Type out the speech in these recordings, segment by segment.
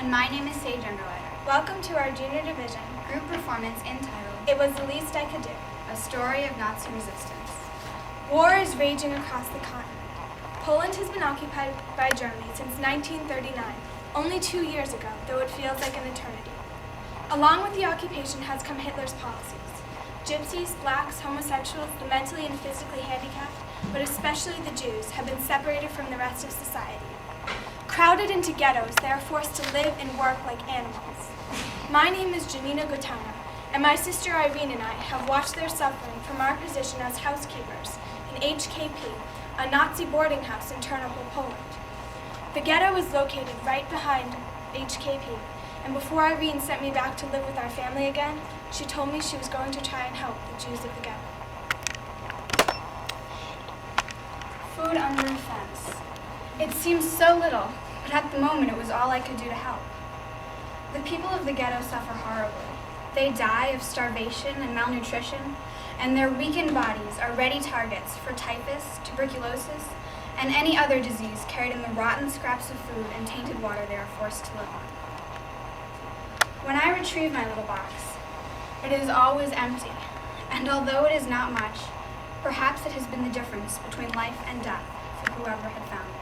And my name is Sage Underlighter. Welcome to our junior division Group performance entitled, It Was the Least I Could Do. A Story of Nazi Resistance. War is raging across the continent. Poland has been occupied by Germany since 1939, only 2 years ago, though it feels like an eternity. Along with the occupation has come Hitler's policies. Gypsies, blacks, homosexuals, the mentally and physically handicapped, but especially the Jews, have been separated from the rest of society. Crowded into ghettos, they are forced to live and work like animals. My name is Janina Gutana, and my sister Irene and I have watched their suffering from our position as housekeepers in HKP, a Nazi boarding house in Ternopil, Poland. The ghetto is located right behind HKP, and before Irene sent me back to live with our family again, she told me she was going to try and help the Jews of the ghetto. Food under a fence. It seems so little, but at the moment it was all I could do to help. The people of the ghetto suffer horribly. They die of starvation and malnutrition, and their weakened bodies are ready targets for typhus, tuberculosis, and any other disease carried in the rotten scraps of food and tainted water they are forced to live on. When I retrieve my little box, it is always empty, and although it is not much, perhaps it has been the difference between life and death for whoever had found it.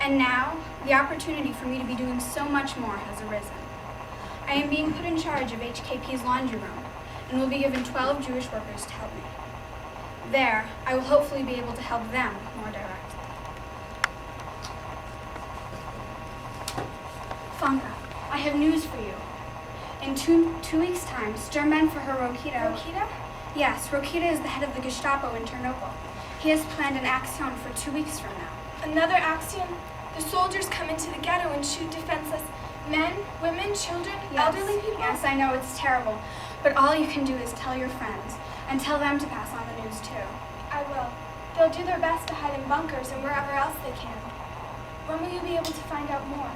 And now, the opportunity for me to be doing so much more has arisen. I am being put in charge of HKP's laundry room, and will be given 12 Jewish workers to help me. There, I will hopefully be able to help them more directly. Fanka, I have news for you. In two weeks' time, Sturmman for her Rokita... Rokita? Yes, Rokita is the head of the Gestapo in Ternopil. He has planned an action for 2 weeks from now. Another axiom? The soldiers come into the ghetto and shoot defenseless men, women, children, elderly people? Yes, I know it's terrible, but all you can do is tell your friends, and tell them to pass on the news too. I will. They'll do their best to hide in bunkers and wherever else they can. When will you be able to find out more?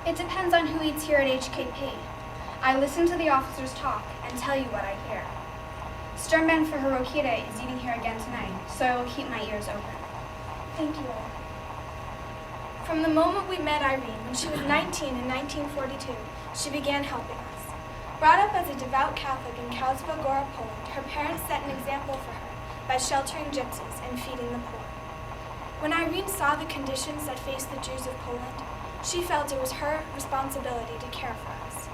It depends on who eats here at HKP. I listen to the officers talk and tell you what I hear. Sturmman for Hirokita is eating here again tonight, so I will keep my ears open. Thank you all. From the moment we met Irene, when she was 19 in 1942, she began helping us. Brought up as a devout Catholic in Kalispell, Gora, Poland, her parents set an example for her by sheltering gypsies and feeding the poor. When Irene saw the conditions that faced the Jews of Poland, she felt it was her responsibility to care for us.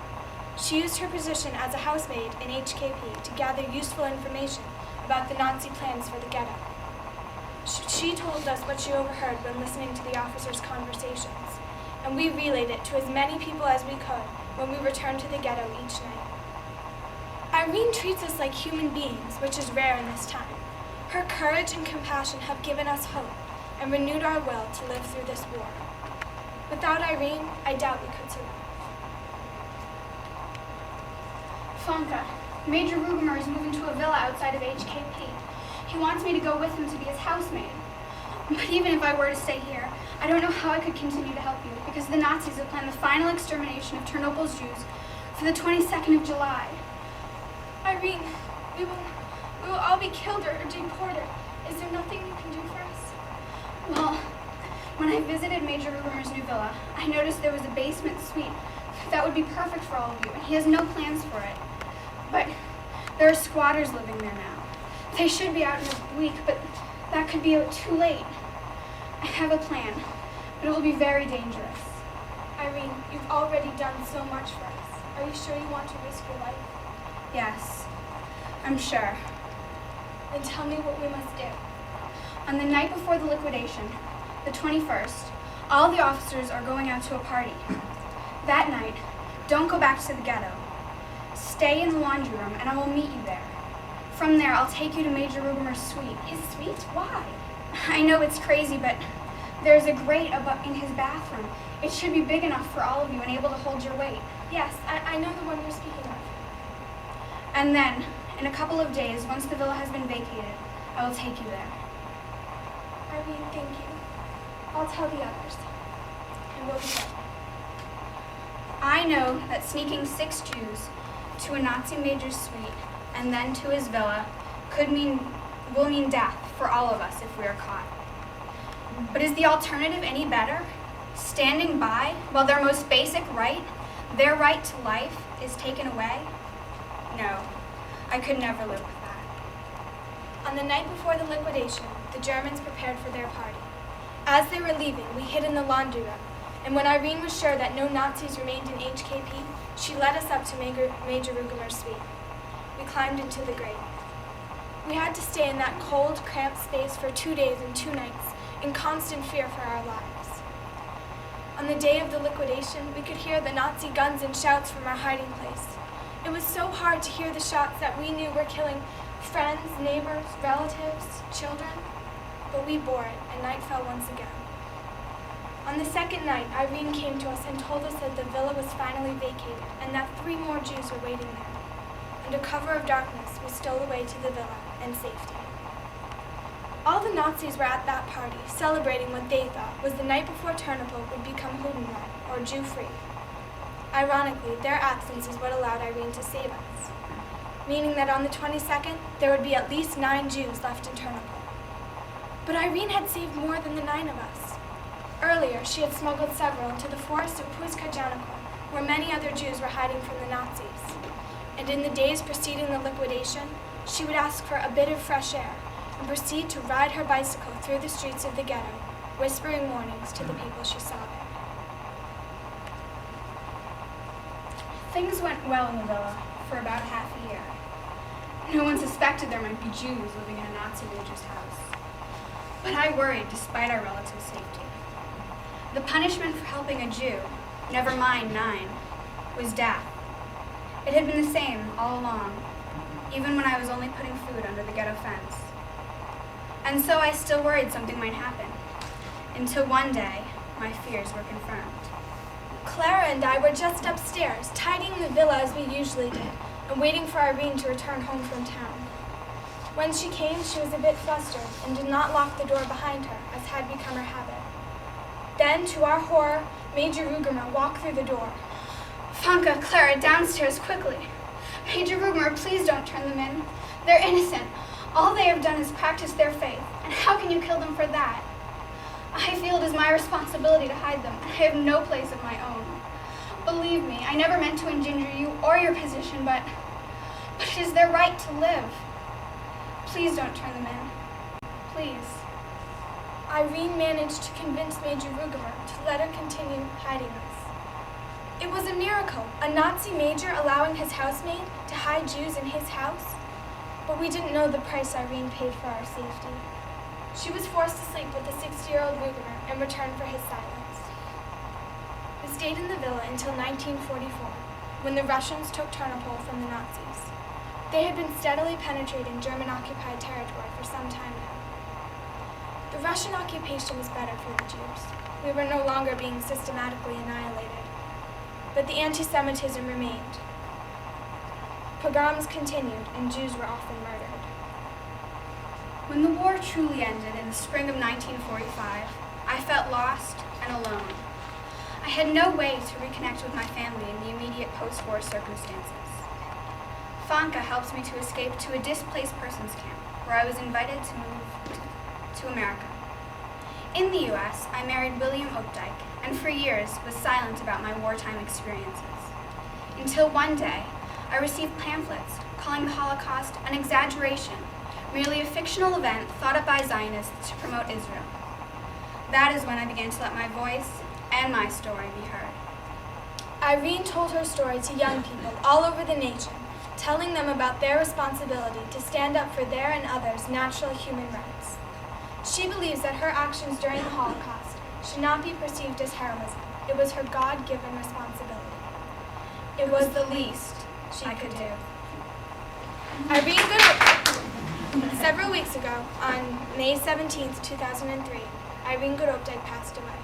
She used her position as a housemaid in HKP to gather useful information about the Nazi plans for the ghetto. She told us what she overheard when listening to the officers' conversations, and we relayed it to as many people as we could when we returned to the ghetto each night. Irene treats us like human beings, which is rare in this time. Her courage and compassion have given us hope and renewed our will to live through this war. Without Irene, I doubt we could survive. Fanka, Major Rugemer is moving to a villa outside of HKP. He wants me to go with him to be his housemaid. But even if I were to stay here, I don't know how I could continue to help you, because the Nazis have planned the final extermination of Ternopil's Jews for the 22nd of July. Irene, we will all be killed or deported. Is there nothing you can do for us? Well, when I visited Major Rugemer's new villa, I noticed there was a basement suite that would be perfect for all of you, and he has no plans for it. But there are squatters living there now. They should be out in a week, but that could be too late. I have a plan, but it will be very dangerous. Irene, you've already done so much for us. Are you sure you want to risk your life? Yes, I'm sure. Then tell me what we must do. On the night before the liquidation, the 21st, all the officers are going out to a party. That night, don't go back to the ghetto. Stay in the laundry room, and I will meet you there. From there, I'll take you to Major Rugemer's suite. His suite? Why? I know it's crazy, but there's a grate above in his bathroom. It should be big enough for all of you and able to hold your weight. Yes, I know the one you're speaking of. And then, in a couple of days, once the villa has been vacated, I will take you there. Irene, thank you. I'll tell the others. And we'll be there. I know that sneaking 6 Jews to a Nazi major's suite and then to his villa will mean death for all of us if we are caught. But is the alternative any better? Standing by while their most basic right, their right to life, is taken away? No, I could never live with that. On the night before the liquidation, the Germans prepared for their party. As they were leaving, we hid in the laundry room, and when Irene was sure that no Nazis remained in HKP, she led us up to Major Rugemer's suite. We climbed into the grate. We had to stay in that cold, cramped space for 2 days and 2 nights, in constant fear for our lives. On the day of the liquidation, we could hear the Nazi guns and shouts from our hiding place. It was so hard to hear the shots that we knew were killing friends, neighbors, relatives, children, but we bore it, and night fell once again. On the second night, Irene came to us and told us that the villa was finally vacated and that 3 more Jews were waiting there. Under cover of darkness, we stole away to the villa and safety. All the Nazis were at that party, celebrating what they thought was the night before Ternopil would become Judenrein, or Jew-free. Ironically, their absence is what allowed Irene to save us, meaning that on the 22nd, there would be at least 9 Jews left in Ternopil. But Irene had saved more than the 9 of us. Earlier, she had smuggled several into the forest of Puszka-Janakor, where many other Jews were hiding from the Nazis. And in the days preceding the liquidation, she would ask for a bit of fresh air and proceed to ride her bicycle through the streets of the ghetto, whispering warnings to the people she saw there. Things went well in the villa for about half a year. No one suspected there might be Jews living in a Nazi major's house. But I worried despite our relative safety. The punishment for helping a Jew, never mind 9, was death. It had been the same all along, even when I was only putting food under the ghetto fence. And so I still worried something might happen, until one day my fears were confirmed. Clara and I were just upstairs, tidying the villa as we usually did, and waiting for Irene to return home from town. When she came, she was a bit flustered and did not lock the door behind her, as had become her habit. Then, to our horror, Major Rugemer walked through the door. Fanka, Clara, downstairs, quickly. Major Rugemer, please don't turn them in. They're innocent. All they have done is practice their faith, and how can you kill them for that? I feel it is my responsibility to hide them, and I have no place of my own. Believe me, I never meant to endanger you or your position, but it is their right to live. Please don't turn them in. Please. Irene managed to convince Major Rugemer to let her continue hiding us. It was a miracle, a Nazi major allowing his housemaid to hide Jews in his house. But we didn't know the price Irene paid for our safety. She was forced to sleep with the 60-year-old Rugemer in return for his silence. We stayed in the villa until 1944, when the Russians took Ternopil from the Nazis. They had been steadily penetrating German-occupied territory for some time now. The Russian occupation was better for the Jews. We were no longer being systematically annihilated. But the anti-Semitism remained. Pogroms continued, and Jews were often murdered. When the war truly ended in the spring of 1945, I felt lost and alone. I had no way to reconnect with my family in the immediate post-war circumstances. Fanka helped me to escape to a displaced persons camp, where I was invited to move to America. In the U.S., I married William Opdyke, and for years was silent about my wartime experiences. Until one day, I received pamphlets calling the Holocaust an exaggeration, merely a fictional event thought up by Zionists to promote Israel. That is when I began to let my voice and my story be heard. Irene told her story to young people all over the nation, telling them about their responsibility to stand up for their and others' natural human rights. She believes that her actions during the Holocaust should not be perceived as heroism. It was her God-given responsibility. It was the least I could do. Several weeks ago, on May 17, 2003, Irene Goropdyke passed away.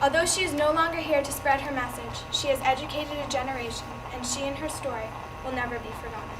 Although she is no longer here to spread her message, she has educated a generation, and she and her story will never be forgotten.